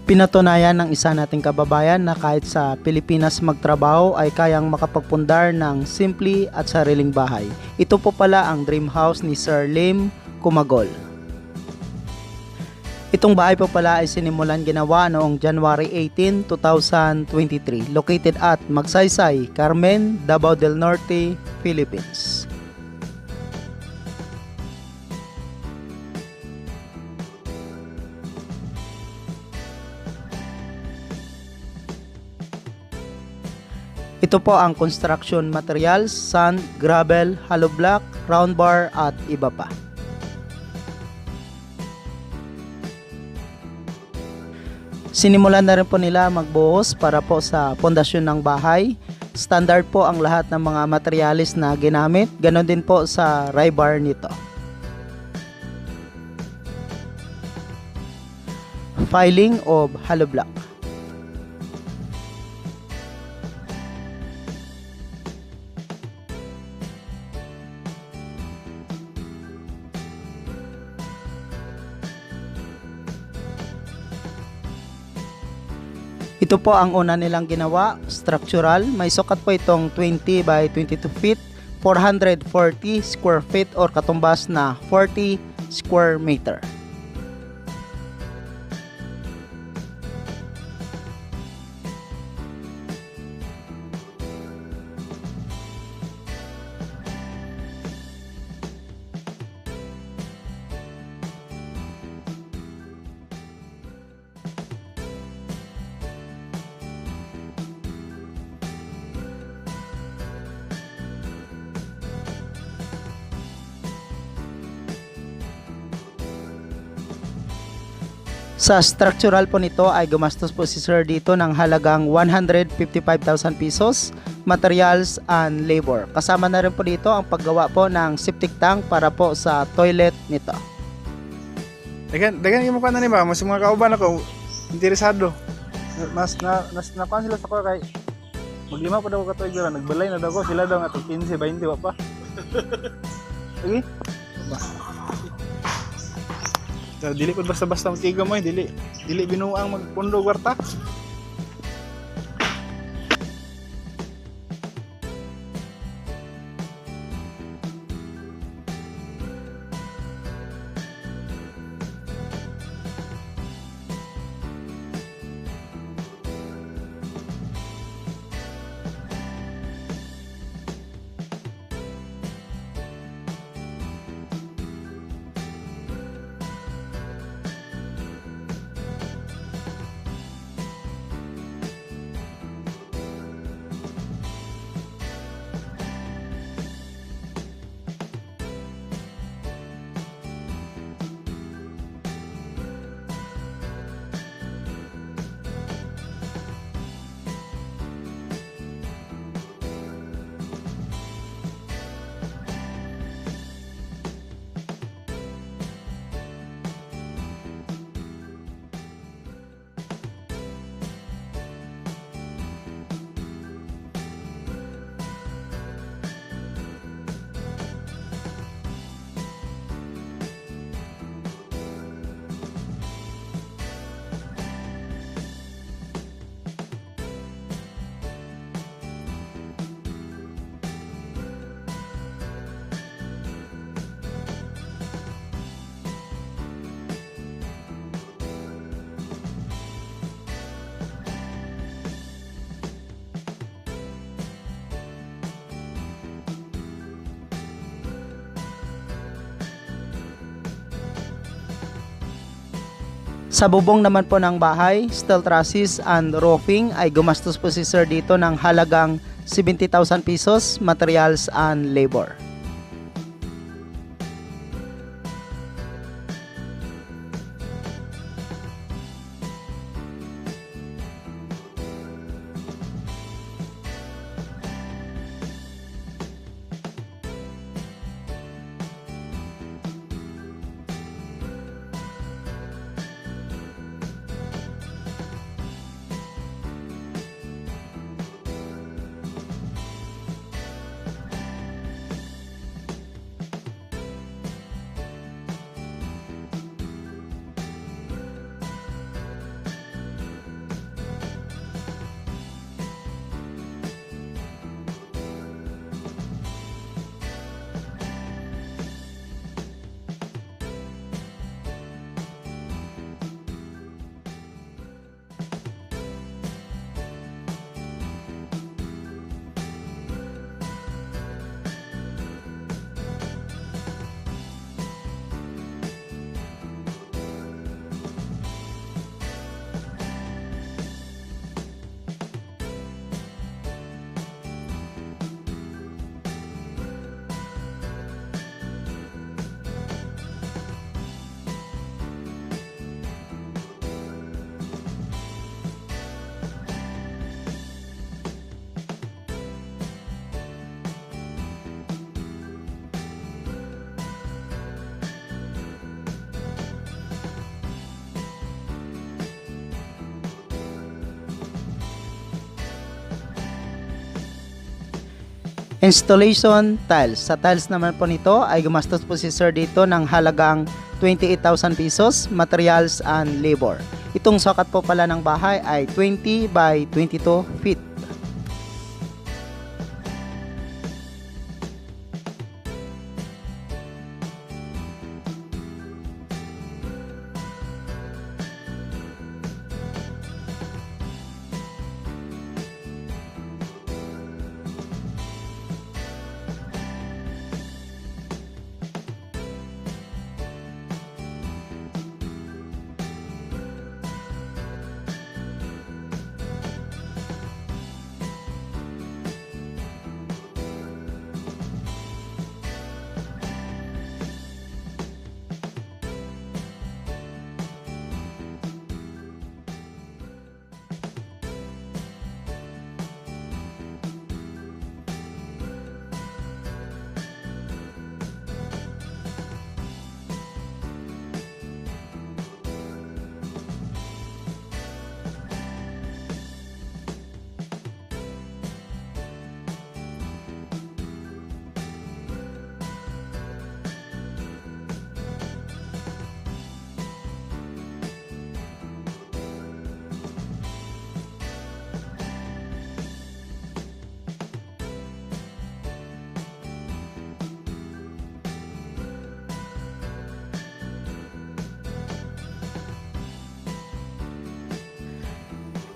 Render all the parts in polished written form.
Pinatunayan ng isa nating kababayan na kahit sa Pilipinas magtrabaho ay kayang makapagpundar ng simple at sariling bahay. Ito po pala ang dream house ni Sir Lim Kumagol. Itong bahay po pala ay sinimulan ginawa noong January 18, 2023, located at Magsaysay, Carmen, Davao del Norte, Philippines. Ito po ang construction materials, sand, gravel, hollow block, round bar at iba pa. Sinimulan na rin po nila magbuhos para po sa pundasyon ng bahay. Standard po ang lahat ng mga materialis na ginamit, ganon din po sa rebar nito. Filing of hollow block. Ito po ang una nilang ginawa, structural. May sukat po itong 20 by 22 feet, 440 square feet or katumbas na 40 square meter. Sa structural po nito ay gumastos po si Sir dito ng halagang 155,000 pesos, materials and labor. Kasama na rin po dito ang paggawa po ng septic tank para po sa toilet nito. Dagan yung mukha na ni ba, mas mga kauban ako, interesado. Mas nakuha sila sa ko kay maglima pa daw ko katuig dira, nagbalay na daw ko, sila daw nga 15, 20 wa pa. Lagi? So, dili ko basta-basta magtiga mo, dili binuang magpundo kwarta. Sa bubong naman po ng bahay, steel trusses and roofing ay gumastos po si Sir dito ng halagang 70,000 pesos, materials and labor. Installation tiles. Sa tiles naman po nito ay gumastos po si sir dito ng halagang 28,000 pesos, materials and labor. Itong sukat po pala ng bahay ay 20 by 22 feet.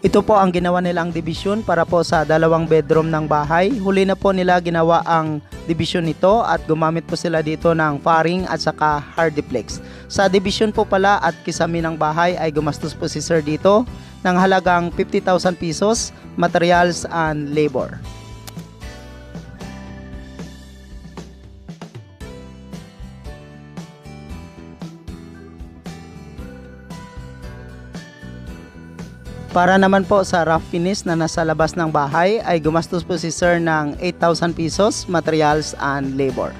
Ito po ang ginawa nilang division para po sa 2 bedroom ng bahay. Huli na po nila ginawa ang division nito at gumamit po sila dito ng faring at saka hardiplex. Sa division po pala at kisami ng bahay ay gumastos po si sir dito ng halagang 50,000 pesos, materials and labor. Para naman po sa rough finish na nasa labas ng bahay ay gumastos po si sir ng 8,000 pesos, materials and labor.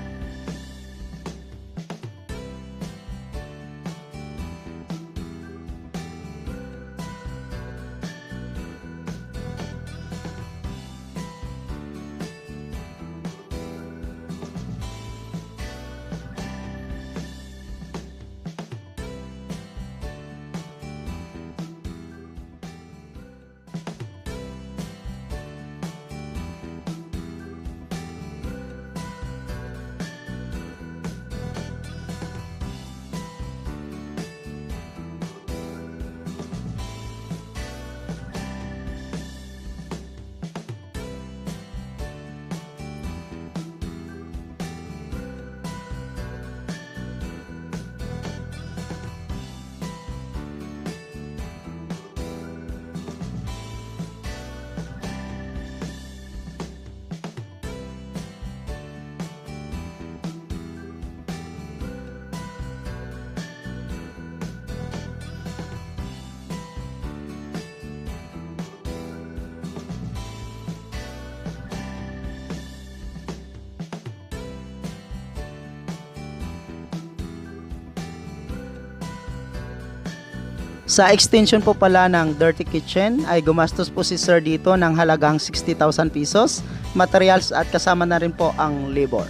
Sa extension po pala ng dirty kitchen ay gumastos po si sir dito ng halagang 60,000 pesos, materials at kasama na rin po ang labor.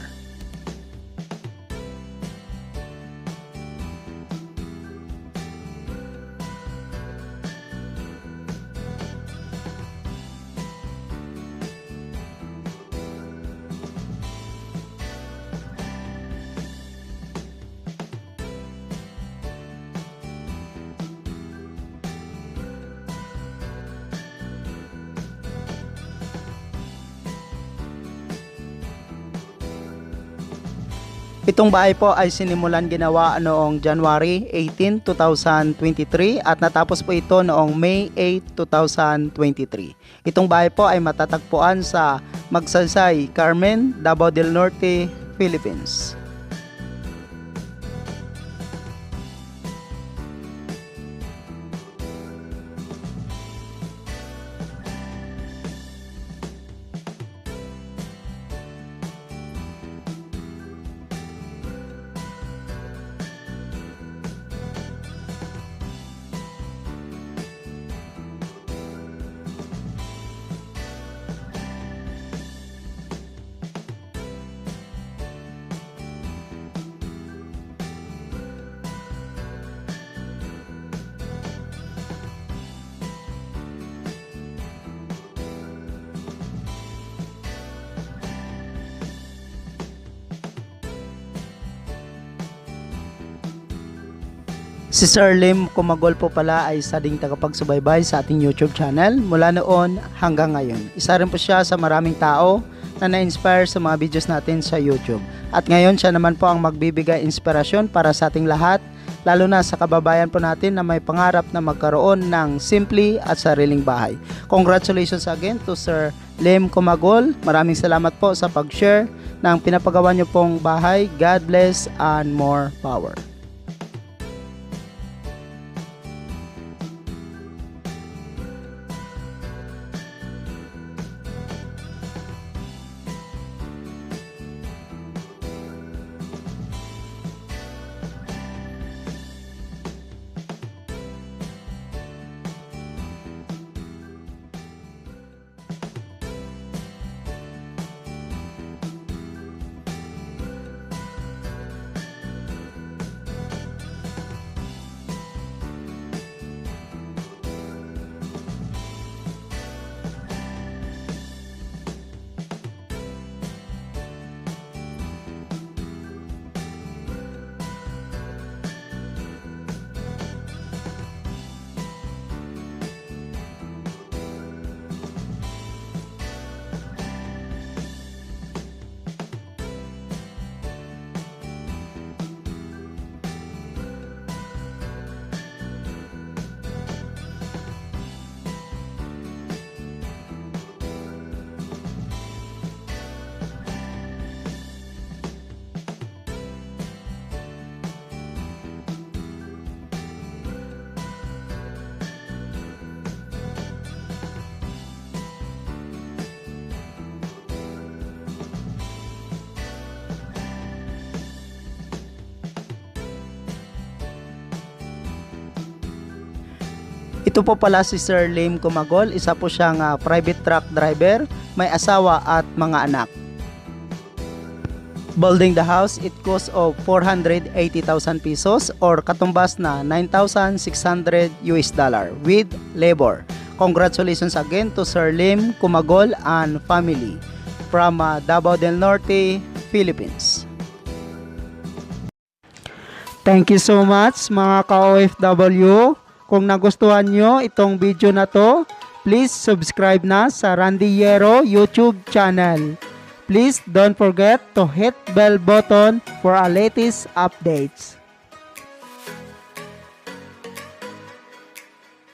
Itong bahay po ay sinimulan ginawa noong January 18, 2023 at natapos po ito noong May 8, 2023. Itong bahay po ay matatagpuan sa Magsaysay, Carmen, Davao del Norte, Philippines. Si Sir Lim Kumagol po pala ay isa ding tagapagsubaybay sa ating YouTube channel mula noon hanggang ngayon. Isa rin po siya sa maraming tao na na-inspire sa mga videos natin sa YouTube. At ngayon siya naman po ang magbibigay inspirasyon para sa ating lahat, lalo na sa kababayan po natin na may pangarap na magkaroon ng simple at sariling bahay. Congratulations again to Sir Lim Kumagol. Maraming salamat po sa pag-share ng pinapagawa niyo pong bahay. God bless and more power. Ito po pala si Sir Lim Kumagol, isa po siyang private truck driver, may asawa at mga anak. Building the house, it costs of 480,000 pesos or katumbas na 9,600 US dollar with labor. Congratulations again to Sir Lim Kumagol and family from Davao del Norte, Philippines. Thank you so much mga ka-OFW. Kung nagustuhan nyo itong video na to, please subscribe na sa Randy Yero YouTube channel. Please don't forget to hit bell button for our latest updates.